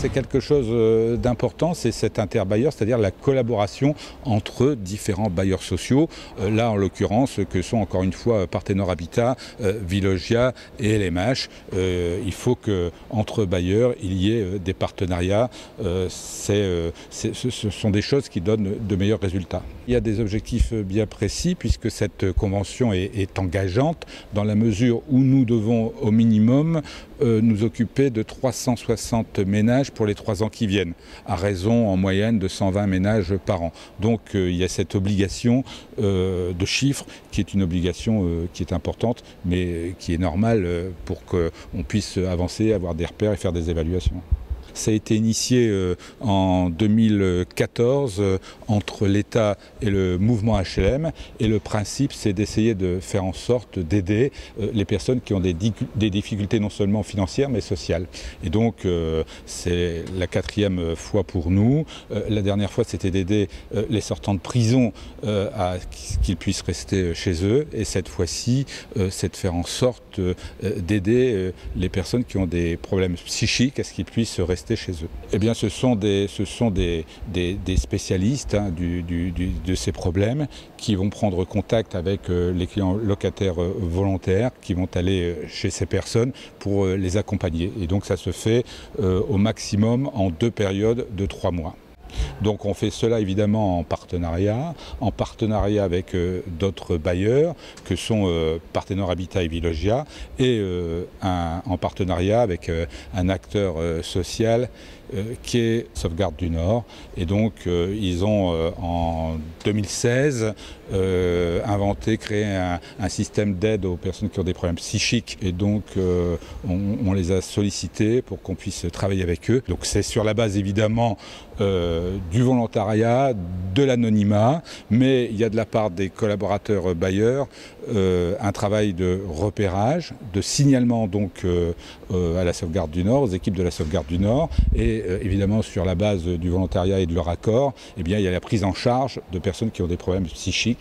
c'est quelque chose d'important, c'est cet interbailleur, c'est-à-dire la collaboration entre différents bailleurs sociaux. Là, en l'occurrence, que sont encore une fois Partenord Habitat, Vilogia et LMH. Il faut qu'entre bailleurs, il y ait des partenariats. Ce sont des choses qui donnent de meilleurs résultats. Il y a des objectifs bien précis puisque cette convention est engageante dans la mesure où nous devons au minimum nous occuper de 360 ménages pour les 3 ans qui viennent, à raison en moyenne de 120 ménages par an. Donc il y a cette obligation de chiffres qui est une obligation qui est importante, mais qui est normale pour qu'on puisse avancer, avoir des repères et faire des évaluations. Ça a été initié en 2014 entre l'État et le mouvement HLM et le principe c'est d'essayer de faire en sorte d'aider les personnes qui ont des difficultés non seulement financières mais sociales. Et donc c'est la 4e fois pour nous. La dernière fois c'était d'aider les sortants de prison à qu'ils puissent rester chez eux et cette fois-ci c'est de faire en sorte d'aider les personnes qui ont des problèmes psychiques à ce qu'ils puissent rester chez eux. Eh bien, ce sont des spécialistes de ces problèmes qui vont prendre contact avec les clients locataires volontaires, qui vont aller chez ces personnes pour les accompagner. Et donc ça se fait au maximum en 2 périodes de 3 mois. Donc on fait cela évidemment en partenariat avec d'autres bailleurs que sont Partenord Habitat et Vilogia et en partenariat avec un acteur social qui est Sauvegarde du Nord. Et donc ils ont en 2016 créé un système d'aide aux personnes qui ont des problèmes psychiques et donc on les a sollicités pour qu'on puisse travailler avec eux. Donc c'est sur la base évidemment du volontariat, de l'anonymat, mais il y a de la part des collaborateurs bailleurs un travail de repérage, de signalement donc à la Sauvegarde du Nord, aux équipes de la Sauvegarde du Nord, et évidemment sur la base du volontariat et de leur accord, eh bien, il y a la prise en charge de personnes qui ont des problèmes psychiques